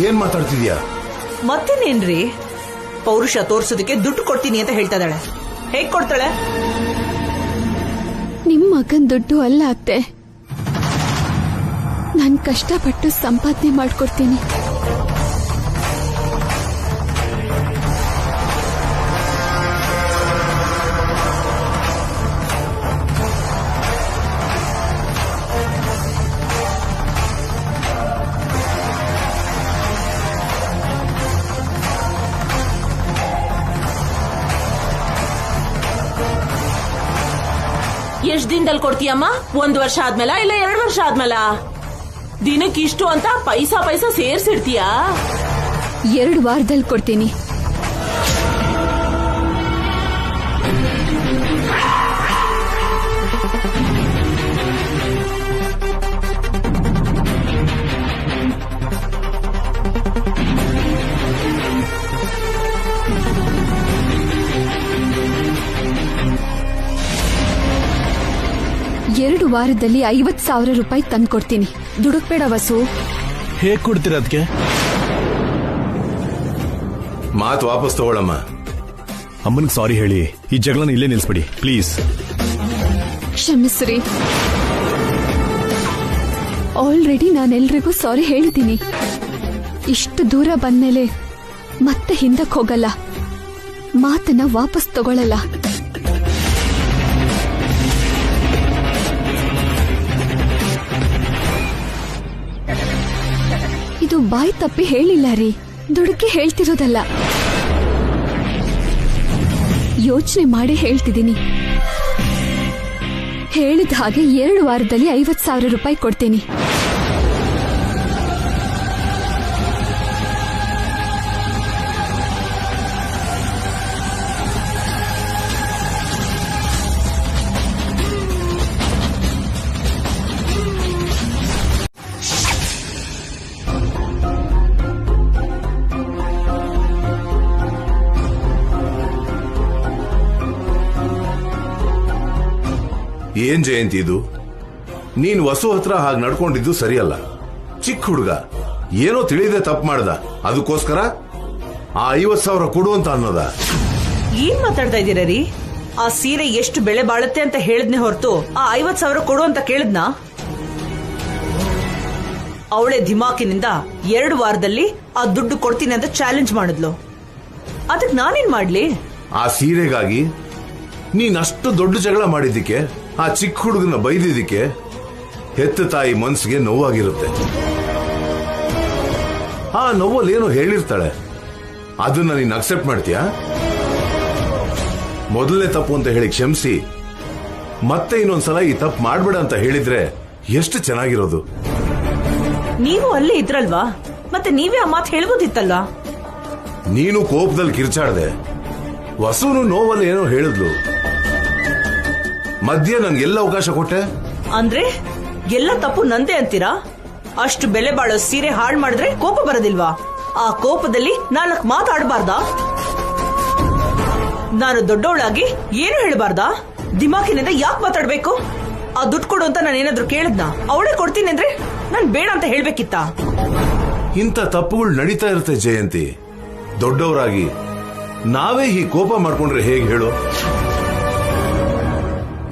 ಏನ್ ಮಾತಾಡ್ತಿದ್ಯಾ? ಮತ್ತೇನೇನ್ರಿ, ಪೌರುಷ ತೋರ್ಸೋದಕ್ಕೆ ದುಡ್ಡು ಕೊಡ್ತೀನಿ ಅಂತ ಹೇಳ್ತಾ ಇದ್ದಾಳೆ. ಹೇಗ್ ಕೊಡ್ತಾಳೆ? ನಿಮ್ ಮಗನ್ ದುಡ್ಡು ಅಲ್ಲ ಅತ್ತೆ, ನಾನ್ ಕಷ್ಟಪಟ್ಟು ಸಂಪಾದನೆ ಮಾಡ್ಕೊಡ್ತೀನಿ. ಎಷ್ಟ್ ದಿನದಲ್ಲಿ ಕೊಡ್ತೀಯಮ್ಮ? 1 ವರ್ಷ ಆದ್ಮೇಲ ಇಲ್ಲ 2 ವರ್ಷ ಆದ್ಮೇಲ? ದಿನಕ್ಕೆ ಇಷ್ಟು ಅಂತ ಪೈಸಾ ಸೇರ್ಸಿಡ್ತೀಯಾ? 2 ವಾರದಲ್ಲಿ ಕೊಡ್ತೀನಿ. ಎರಡು ವಾರದಲ್ಲಿ 50,000 ರೂಪಾಯಿ ತಂದ್ಕೊಡ್ತೀನಿ. ದುಡುಕ್ಬೇಡ ವಸು. ಹೇಗ್ ಕೊಡ್ತೀರ ಅದಕ್ಕೆ? ಮಾತು ವಾಪಸ್ ತಗೊಳಮ್ಮ. ಅಮ್ಮನಿಗೆ ಸಾರಿ ಹೇಳಿ, ಈ ಜಗಳನ ಇಲ್ಲೇ ನಿಲ್ಸ್ಬಿಡಿ ಪ್ಲೀಸ್. ಕ್ಷಮಿಸ್ರಿ. ಆಲ್ರೆಡಿ ನಾನೆಲ್ರಿಗೂ ಸಾರಿ ಹೇಳಿದ್ದೀನಿ. ಇಷ್ಟು ದೂರ ಬಂದ್ಮೇಲೆ ಮತ್ತೆ ಹಿಂದಕ್ಕೆ ಹೋಗಲ್ಲ, ಮಾತನ್ನ ವಾಪಸ್ ತಗೊಳ್ಳಲ್ಲ. ಇದು ಬಾಯಿ ತಪ್ಪಿ ಹೇಳಿಲ್ಲ ರೀ, ದುಡುಕಿ ಹೇಳ್ತಿರೋದಲ್ಲ. ಯೋಚನೆ ಮಾಡಿ ಹೇಳ್ತಿದ್ದೀನಿ. ಹೇಳಿದ ಹಾಗೆ 2 ವಾರದಲ್ಲಿ 50,000 ರೂಪಾಯಿ ಕೊಡ್ತೀನಿ. ಏನ್ ಜಯಂತಿ ಇದು? ನೀನ್ ವಸು ಹತ್ರ ಹಾಗೆ ನಡ್ಕೊಂಡಿದ್ದು ಸರಿಯಲ್ಲ. ಚಿಕ್ಕ ಹುಡುಗ ಏನೋ ತಿಳಿದೆ ತಪ್ಪು ಮಾಡ್ದ, ಅದಕ್ಕೋಸ್ಕರ ಆ 50,000 ಕೊಡು ಅಂತ ಅನ್ನೋದ? ಏನ್ ಮಾತಾಡ್ತಾ ಇದ್ದೀರಾ ರೀ? ಆ ಸೀರೆ ಎಷ್ಟು ಬೆಲೆ ಬಾಳುತ್ತೆ ಅಂತ ಹೇಳಿದ್ನೆ ಹೊರತು ಆ 50,000 ಕೊಡು ಅಂತ ಕೇಳಿದ್ನಾ? ಅವಳೆ ಧಿಮಾಕಿನಿಂದ 2 ವಾರದಲ್ಲಿ ಆ ದುಡ್ಡು ಕೊಡ್ತೀನಿ ಅಂತ ಚಾಲೆಂಜ್ ಮಾಡಿದ್ಲು. ಅದಕ್ಕೆ ನಾನೇನ್ ಮಾಡ್ಲಿ? ಆ ಸೀರೆಗಾಗಿ ನೀನ್ ಅಷ್ಟು ದೊಡ್ಡ ಜಗಳ ಮಾಡಿದ್ದಕ್ಕೆ, ಆ ಚಿಕ್ಕ ಹುಡುಗನ ಬೈದಿದ್ದಕ್ಕೆ ಹೆತ್ತ ತಾಯಿ ಮನ್ಸಿಗೆ ನೋವಾಗಿರುತ್ತೆ. ಆ ನೋವಲ್ಲಿ ಏನೋ ಹೇಳಿರ್ತಾಳೆ, ಅದನ್ನ ನೀನ್ ಅಕ್ಸೆಪ್ಟ್ ಮಾಡ್ತೀಯಾ? ಮೊದಲನೇ ತಪ್ಪು ಅಂತ ಹೇಳಿ ಕ್ಷಮಿಸಿ ಮತ್ತೆ ಇನ್ನೊಂದ್ಸಲ ಈ ತಪ್ಪು ಮಾಡ್ಬೇಡ ಅಂತ ಹೇಳಿದ್ರೆ ಎಷ್ಟು ಚೆನ್ನಾಗಿರೋದು. ನೀವು ಅಲ್ಲೇ ಇದ್ರಲ್ವಾ, ಮತ್ತೆ ನೀವೇ ಆ ಮಾತು ಹೇಳ್ಬೋದಿತ್ತಲ್ಲ. ನೀನು ಕೋಪದಲ್ಲಿ ಕಿರ್ಚಾಡ್ದೆ, ವಸುನು ನೋವಲ್ಲಿ ಏನೋ ಹೇಳಿದ್ಲು, ಮಧ್ಯೆ ನನ್ಗೆಲ್ಲ ಅವಕಾಶ ಕೊಟ್ಟೆ. ಅಂದ್ರೆ ಎಲ್ಲ ತಪ್ಪು ನಂದೇ ಅಂತೀರಾ? ಅಷ್ಟು ಬೆಲೆ ಬಾಳೋ ಸೀರೆ ಹಾಳು ಮಾಡಿದ್ರೆ ಕೋಪ ಬರೋದಿಲ್ವಾ? ಆ ಕೋಪದಲ್ಲಿ 4 ಮಾತಾಡಬಾರ್ದಾ? ನಾನು ದೊಡ್ಡವಳಾಗಿ ಏನು ಹೇಳಬಾರ್ದಾ? ದಿಮಾಕಿನಿಂದ ಯಾಕೆ ಮಾತಾಡ್ಬೇಕು? ಆ ದುಡ್ಡು ಕೊಡು ಅಂತ ನಾನೇನಾದ್ರೂ ಕೇಳಿದ್ನಾ? ಅವಳೇ ಕೊಡ್ತೀನಿ ಅಂದ್ರೆ ನಾನ್ ಬೇಡ ಅಂತ ಹೇಳ್ಬೇಕಿತ್ತ? ಇಂಥ ತಪ್ಪುಗಳು ನಡೀತಾ ಇರುತ್ತೆ ಜಯಂತಿ. ದೊಡ್ಡವರಾಗಿ ನಾವೇ ಈ ಕೋಪ ಮಾಡ್ಕೊಂಡ್ರೆ ಹೇಗೆ ಹೇಳು?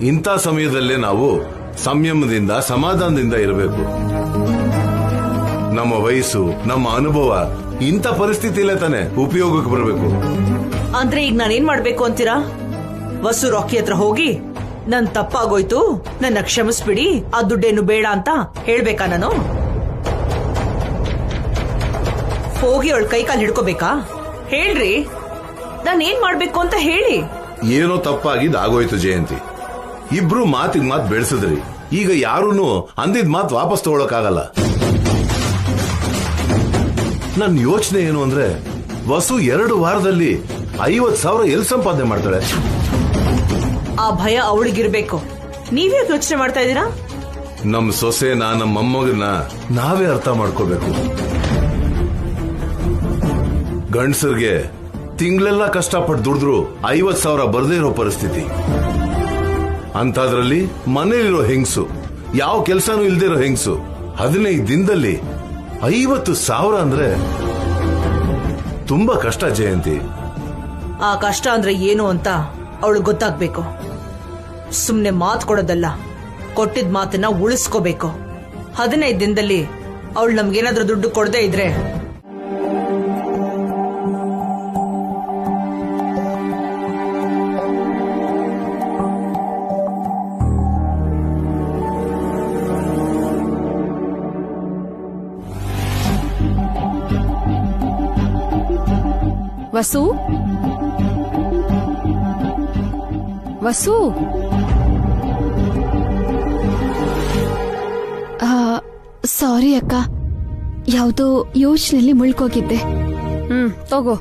ಇಂಥ ಸಮಯದಲ್ಲೇ ನಾವು ಸಂಯಮದಿಂದ ಸಮಾಧಾನದಿಂದ ಇರಬೇಕು. ನಮ್ಮ ವಯಸ್ಸು, ನಮ್ಮ ಅನುಭವ ಇಂಥ ಪರಿಸ್ಥಿತಿಯಲ್ಲೇ ತಾನೆ ಉಪಯೋಗಕ್ಕೆ ಬರಬೇಕು. ಅಂದ್ರೆ ಈಗ ನಾನೇನ್ ಮಾಡ್ಬೇಕು ಅಂತೀರಾ? ವಸು ರಾಕಿ ಹತ್ರ ಹೋಗಿ ನನ್ ತಪ್ಪಾಗೋಯ್ತು, ನನ್ನ ಕ್ಷಮಿಸ್ಬಿಡಿ, ಆ ದುಡ್ಡೇನು ಬೇಡ ಅಂತ ಹೇಳ್ಬೇಕಾ ನಾನು? ಹೋಗಿ ಅವಳ ಕೈಕಾಲು ಹಿಡ್ಕೋಬೇಕಾ? ಹೇಳ್ರಿ, ನಾನೇನ್ ಮಾಡ್ಬೇಕು ಅಂತ ಹೇಳಿ. ಏನೋ ತಪ್ಪಾಗಿದ್ದು ಆಗೋಯ್ತು ಜಯಂತಿ. ಇಬ್ರು ಮಾತಿಗೆ ಮಾತು ಬೆಳೆಸಿದ್ರಿ. ಈಗ ಯಾರೂನು ಅಂದಿದ್ ಮಾತು ವಾಪಸ್ ತಗೊಳಕ್ಕಾಗಲ್ಲ. ನನ್ನ ಯೋಚನೆ ಏನು ಅಂದ್ರೆ, ವಸು 2 ವಾರದಲ್ಲಿ 50,000 ಎಲ್ಲಿ ಸಂಪಾದನೆ ಮಾಡ್ತಾಳೆ? ಆ ಭಯ ಅವಳಿಗಿರ್ಬೇಕು. ನೀವೇ ಯೋಚನೆ ಮಾಡ್ತಾ ಇದ್ದೀರಾ? ನಮ್ ಸೊಸೆನ, ನಮ್ಮ ಮೊಮ್ಮಗನ್ನ ನಾವೇ ಅರ್ಥ ಮಾಡ್ಕೋಬೇಕು. ಗಂಡಸರಿಗೆ ತಿಂಗಳೆಲ್ಲ ಕಷ್ಟಪಟ್ಟು ದುಡಿದ್ರು 50,000 ಬರದೇ ಇರೋ ಪರಿಸ್ಥಿತಿ. ಅಂತಾದ್ರಲ್ಲಿ ಮನೇಲಿರೋ ಹೆಂಗಸು, ಯಾವ ಕೆಲಸನೂ ಇಲ್ದೇ ಇರೋ ಹೆಂಗಸು 15 ದಿನದಲ್ಲಿ 50,000 ಅಂದ್ರೆ ತುಂಬಾ ಕಷ್ಟ ಜಯಂತಿ. ಆ ಕಷ್ಟ ಅಂದ್ರೆ ಏನು ಅಂತ ಅವಳು ಗೊತ್ತಾಗ್ಬೇಕು. ಸುಮ್ನೆ ಮಾತು ಕೊಡೋದಲ್ಲ, ಕೊಟ್ಟಿದ್ ಮಾತನ್ನ ಉಳಿಸ್ಕೋಬೇಕು. 15 ದಿನದಲ್ಲಿ ಅವಳು ನಮ್ಗೇನಾದ್ರೂ ದುಡ್ಡು ಕೊಡದೇ ಇದ್ರೆ ವಸು ವಸು ಸಾರಿ ಅಕ್ಕ, ಯಾವುದೋ ಯೋಚನೆಯಲ್ಲಿ ಮುಳ್ಕೋಗಿದ್ದೆ. ತಗೋ.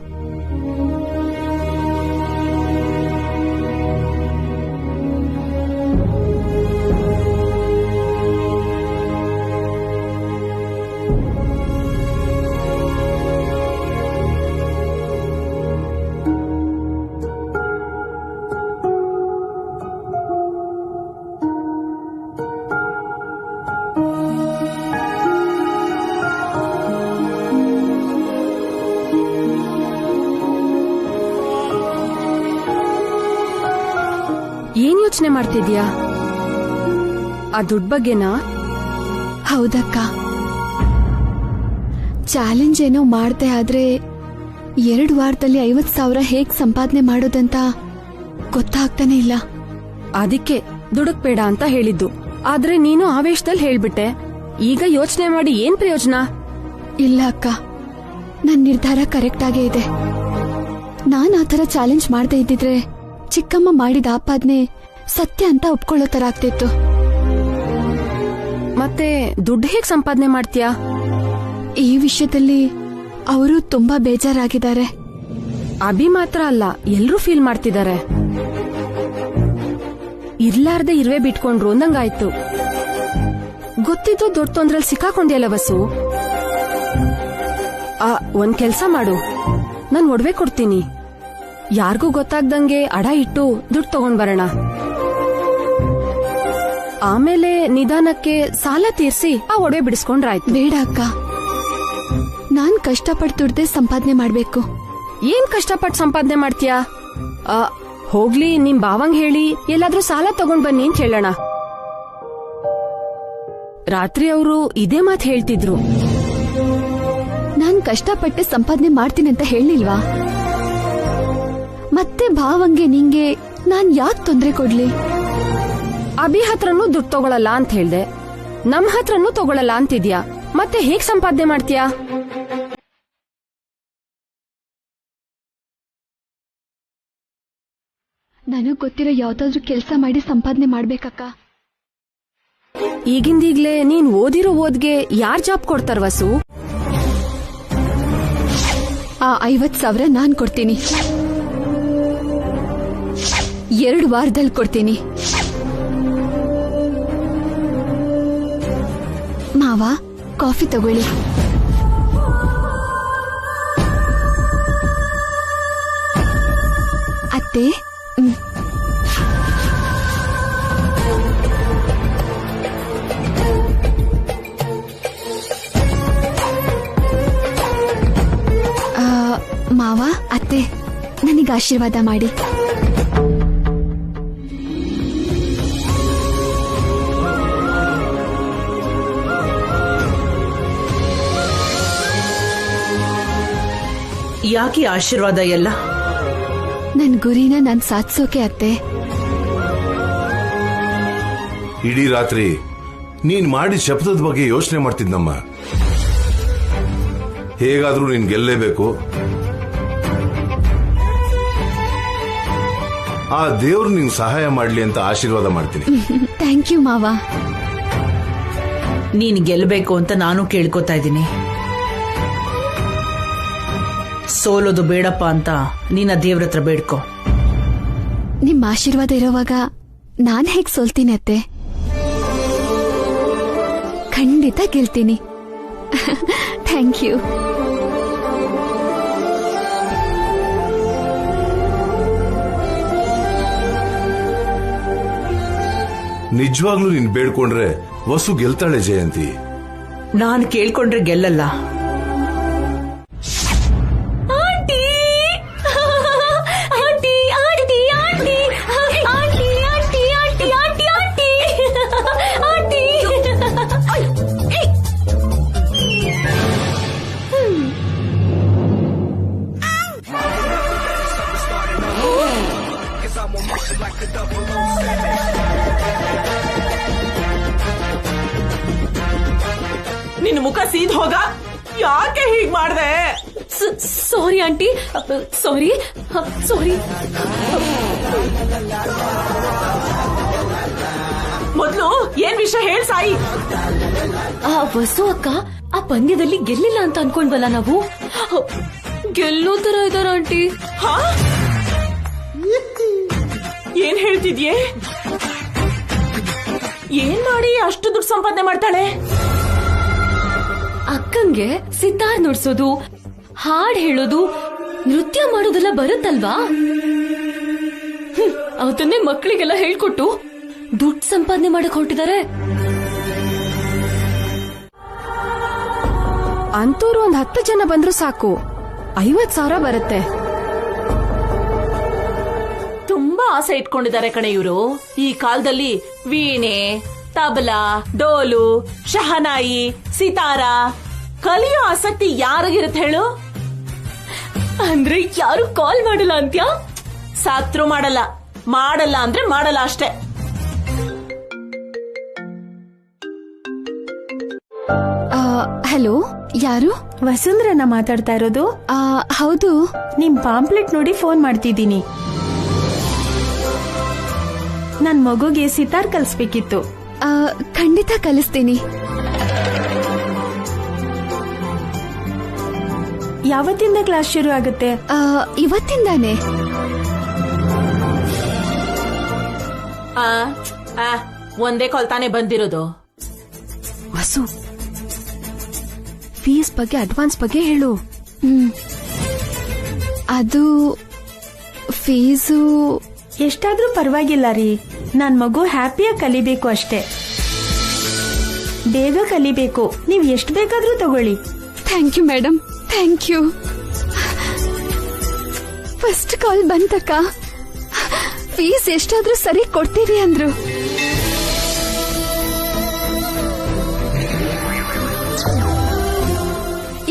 ಏನ್ ಯೋಚನೆ ಮಾಡ್ತಿದ್ಯಾ? ಆ ದುಡ್ಡು ಬಗ್ಗೆನಾ? ಹೌದಕ್ಕ, ಚಾಲೆಂಜ್ ಏನೋ ಮಾಡ್ದೆ, ಆದ್ರೆ 2 ವಾರದಲ್ಲಿ 50,000 ಹೇಗ್ ಸಂಪಾದನೆ ಮಾಡೋದಂತ ಗೊತ್ತಾಗ್ತಾನೆ ಇಲ್ಲ. ಅದಕ್ಕೆ ದುಡುಕ್ಬೇಡ ಅಂತ ಹೇಳಿದ್ದು. ಆದ್ರೆ ನೀನು ಆವೇಶದಲ್ಲಿ ಹೇಳ್ಬಿಟ್ಟೆ. ಈಗ ಯೋಚನೆ ಮಾಡಿ ಏನ್ ಪ್ರಯೋಜನ? ಇಲ್ಲ ಅಕ್ಕ, ನನ್ ನಿರ್ಧಾರ ಕರೆಕ್ಟ್ ಆಗೇ ಇದೆ. ನಾನ್ ಆ ಥರ ಚಾಲೆಂಜ್ ಮಾಡದೇ ಇದ್ದಿದ್ರೆ ಚಿಕ್ಕಮ್ಮ ಮಾಡಿದ ಆಪಾದನೆ ಸತ್ಯ ಅಂತ ಒಪ್ಕೊಳ್ಳೋ ತರ ಆಗ್ತಿತ್ತು. ಮತ್ತೆ ದುಡ್ಡು ಹೇಗ್ ಸಂಪಾದನೆ ಮಾಡ್ತೀಯಾ? ಈ ವಿಷಯದಲ್ಲಿ ಅವರು ತುಂಬಾ ಬೇಜಾರಾಗಿದ್ದಾರೆ. ಅಭಿ ಮಾತ್ರ ಅಲ್ಲ, ಎಲ್ರೂ ಫೀಲ್ ಮಾಡ್ತಿದ್ದಾರೆ. ಇರ್ಲಾರ್ದೆ ಇರುವೆ ಬಿಟ್ಕೊಂಡ್ರು ಅಂದಂಗಾಯ್ತು. ಗೊತ್ತಿದ್ದು ದೊಡ್ಡ ತೊಂದ್ರಲ್ಲಿ ಸಿಕ್ಕಾಕೊಂಡ್ಯಲ್ಲ ವಸು. ಒಂದ್ ಕೆಲ್ಸ ಮಾಡು, ನಾನ್ ಒಡವೆ ಕೊಡ್ತೀನಿ. ಯಾರಿಗೂ ಗೊತ್ತಾಗ್ದಂಗೆ ಅಡ ಇಟ್ಟು ದುಡ್ಡು ತಗೊಂಡ್ ಬರೋಣ. ಆಮೇಲೆ ನಿಧಾನಕ್ಕೆ ಸಾಲ ತೀರ್ಸಿ ಆ ಒಡವೆ ಬಿಡಿಸ್ಕೊಂಡ್ರಾಯ್ತು. ಬೇಡ ಅಕ್ಕ, ನಾನ್ ಕಷ್ಟಪಟ್ಟು ದುಡ್ದೆ ಸಂಪಾದನೆ ಮಾಡ್ಬೇಕು. ಏನ್ ಕಷ್ಟಪಟ್ಟು ಸಂಪಾದನೆ ಮಾಡ್ತೀಯಾ? ಹೋಗ್ಲಿ, ನಿಮ್ ಭಾವಂಗ್ ಹೇಳಿ ಎಲ್ಲಾದ್ರೂ ಸಾಲ ತಗೊಂಡ್ ಬನ್ನಿ ಅಂತ ಹೇಳೋಣ. ರಾತ್ರಿ ಅವರು ಇದೇ ಮಾತು ಹೇಳ್ತಿದ್ರು. ನಾನ್ ಕಷ್ಟಪಟ್ಟು ಸಂಪಾದನೆ ಮಾಡ್ತೀನಿ ಅಂತ ಹೇಳಿಲ್ವಾ? ಮತ್ತೆ ಭಾವಂಗೆ ನಿಂಗೆ ನಾನ್ ಯಾಕೆ ತೊಂದ್ರೆ ಕೊಡ್ಲಿ? ಅಭಿ ಹತ್ರನೂ ದುಡ್ಡು ತಗೊಳಲ್ಲ ಅಂತ ಹೇಳ್ದೆ, ನಮ್ ಹತ್ರನೂ ತಗೊಳಲ್ಲ ಅಂತಿದ್ಯಾ. ಮತ್ತೆ ಹೇಗ್ ಸಂಪಾದನೆ ಮಾಡ್ತೀಯಾ? ನನಗ್ ಗೊತ್ತಿರೋ ಯಾವ್ದಾದ್ರು ಕೆಲಸ ಮಾಡಿ ಸಂಪಾದನೆ ಮಾಡ್ಬೇಕಕ್ಕ. ಈಗಿಂದೀಗ್ಲೇ ನೀನ್ ಓದಿರೋ ಓದ್ಗೆ ಯಾರ್ ಜಾಬ್ ಕೊಡ್ತಾರ ವಸು? ಆ 50,000 ನಾನ್ ಕೊಡ್ತೀನಿ. 2 ವಾರದಲ್ಲಿ ಕೊಡ್ತೀನಿ. ಮಾವ, ಕಾಫಿ ತಗೊಳ್ಳಿ. ಅತ್ತೆ, ಮಾವ, ಅತ್ತೆ, ನನಗೆ ಆಶೀರ್ವಾದ ಮಾಡಿ. ಯಾಕೆ ಆಶೀರ್ವಾದ ಎಲ್ಲ? ನನ್ ಗುರಿನ ನಾನ್ ಸಾಧಿಸೋಕೆ ಅತ್ತೆ. ಇಡೀ ರಾತ್ರಿ ನೀನ್ ಮಾಡಿದ ಶಬ್ದದ ಬಗ್ಗೆ ಯೋಚನೆ ಮಾಡ್ತಿದ್ನಮ್ಮ. ಹೇಗಾದ್ರೂ ನೀನ್ ಗೆಲ್ಲೇಬೇಕು. ಆ ದೇವ್ರು ನಿಂಗೆ ಸಹಾಯ ಮಾಡ್ಲಿ ಅಂತ ಆಶೀರ್ವಾದ ಮಾಡ್ತೀನಿ. ಥ್ಯಾಂಕ್ ಯು ಮಾವ. ನೀನ್ ಗೆಲ್ಲಬೇಕು ಅಂತ ನಾನು ಕೇಳ್ಕೊತಾ ಇದ್ದೀನಿ. ಸೋಲೋದು ಬೇಡಪ್ಪ ಅಂತ ನೀನ ದೇವ್ರ ಹತ್ರ ಬೇಡ್ಕೊ. ನಿಮ್ ಆಶೀರ್ವಾದ ಇರೋವಾಗ ನಾನ್ ಹೇಗ್ ಸೋಲ್ತೀನಿ ಅತ್ತೆ? ಖಂಡಿತ ಗೆಲ್ತೀನಿ. Thank you. ನಿಜವಾಗ್ಲೂ ನೀನ್ ಬೇಡ್ಕೊಂಡ್ರೆ ವಸು ಗೆಲ್ತಾಳೆ ಜಯಂತಿ. ನಾನು ಕೇಳ್ಕೊಂಡ್ರೆ ಗೆಲ್ಲಲ್ಲ. ನಿನ್ನ ಮುಖ ಸೀದ್ ಹೋಗ. ಯಾಕೆ ಹೀಗ್ ಮಾಡ್ದೆ? ಸಾರಿ ಆಂಟಿ, ಸಾರಿ ಸಾರಿ. ಮೊದ್ಲು ಏನ್ ವಿಷಯ ಹೇಳ್ ಸಾಯಿ. ಆ ವಸು ಅಕ್ಕ ಆ ಪಂದ್ಯದಲ್ಲಿ ಗೆಲ್ಲಿಲ್ಲ ಅಂತ ಅನ್ಕೊಂಡ್ವಲ್ಲ ನಾವು, ಗೆಲ್ಲೋ ತರ ಇದಾರ ಆಂಟಿ. ಏನ್ ಹೇಳ್ತಿದ್ಯೆ? ಏನ್ ಮಾಡಿ ಅಷ್ಟು ದುಡ್ಡು ಸಂಪಾದನೆ ಮಾಡ್ತಾಳೆ? ಅಕ್ಕಂಗೆ ಸಿತಾರ್ ನುಡ್ಸೋದು, ಹಾಡ್ ಹೇಳೋದು, ನೃತ್ಯ ಮಾಡೋದೆಲ್ಲ ಬರುತ್ತಲ್ವಾ? ಅದನ್ನೇ ಮಕ್ಕಳಿಗೆಲ್ಲ ಹೇಳ್ಕೊಟ್ಟು ದುಡ್ಡು ಸಂಪಾದನೆ ಮಾಡಕ್ ಹೊರಟಿದ್ದಾರೆ. ಅಂತೂರು 10 ಜನ ಬಂದ್ರು ಸಾಕು, 50,000 ಬರುತ್ತೆ. ತುಂಬಾ ಆಸೆ ಇಟ್ಕೊಂಡಿದ್ದಾರೆ ಕಣೆ ಇವರು. ಈ ಕಾಲದಲ್ಲಿ ವೀಣೆ, ತಬಲಾ, ಡೋಲು, ಶಹನಾಯಿ, ಸಿತಾರ ಕಲಿಯೋ ಆಸಕ್ತಿ ಯಾರಿಗಿರುತ್ತೆ ಹೇಳು? ಅಂದ್ರೆ ಯಾರು ಕಾಲ್ ಮಾಡಲ್ಲ ಅಂತ್ಯಾ? ಸಾತ್ರು ಮಾಡಲ್ಲ, ಮಾಡಲ್ಲ ಅಂದ್ರೆ ಮಾಡಲ್ಲ ಅಷ್ಟೇ. ಹಲೋ, ಯಾರು? ವಸುಂಧರನ ಮಾತಾಡ್ತಾ ಇರೋದು? ಹೌದು. ನಿಮ್ ಪಾಂಪ್ಲೆಟ್ ನೋಡಿ ಫೋನ್ ಮಾಡ್ತಿದ್ದೀನಿ. ನನ್ ಮಗುಗೆ ಸಿತಾರ್ ಕಲಿಸ್ಬೇಕಿತ್ತು. ಖಂಡಿತ ಕಲಿಸ್ತೀನಿ. ಯಾವತ್ತಿಂದ ಕ್ಲಾಸ್ ಶುರು ಆಗುತ್ತೆ? ಇವತ್ತಿಂದಾನೆ. ಒಂದೇ ಕೊಲ್ತಾನೆ ಬಂದಿರೋದು. ವಸು, ಫೀಸ್ ಬಗ್ಗೆ, ಅಡ್ವಾನ್ಸ್ ಬಗ್ಗೆ ಹೇಳು. ಅದು ಫೀಸು ಎಷ್ಟಾದ್ರೂ ಪರವಾಗಿಲ್ಲ ರೀ. ನನ್ ಮಗು ಹ್ಯಾಪಿಯಾಗಿ ಕಲಿಬೇಕು ಅಷ್ಟೇ. ಬೇಗ ಕಲಿಬೇಕು. ನೀವ್ ಎಷ್ಟು ಬೇಕಾದ್ರೂ ತಗೊಳ್ಳಿ. Thank you madam, thank you. First call ಬಂತಕ್ಕ. ಫೀಸ್ ಎಷ್ಟಾದ್ರೂ ಸರಿ ಕೊಡ್ತೀವಿ ಅಂದ್ರು.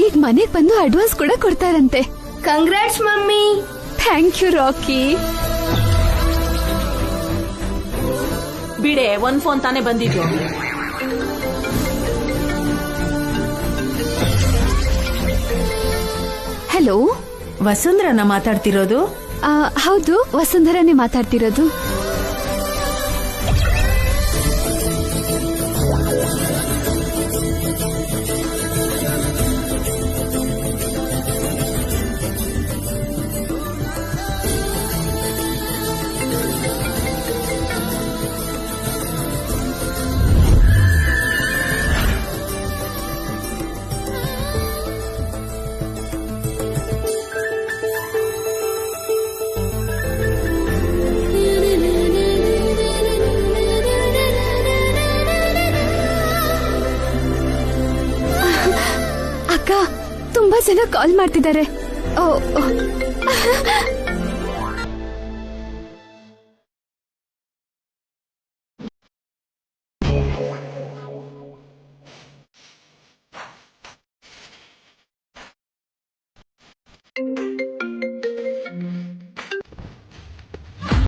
ಈಗ ಮನೆಗ್ ಬಂದು ಅಡ್ವಾನ್ಸ್ ಕೂಡ ಕೊಡ್ತಾರಂತೆ. Congrats mummy. Thank you Rocky. ಬಿಡೆ, ಒಂದ್ ಫೋನ್ ತಾನೇ ಬಂದಿದ್ದು. ಹಲೋ, ವಸುಂಧರನ ಮಾತಾಡ್ತಿರೋದು? ಹೌದು, ವಸುಂಧರನೇ ಮಾತಾಡ್ತಿರೋದು. ಅಕ್ಕ, ತುಂಬಾ ಜನ ಕಾಲ್ ಮಾಡ್ತಿದ್ದಾರೆ.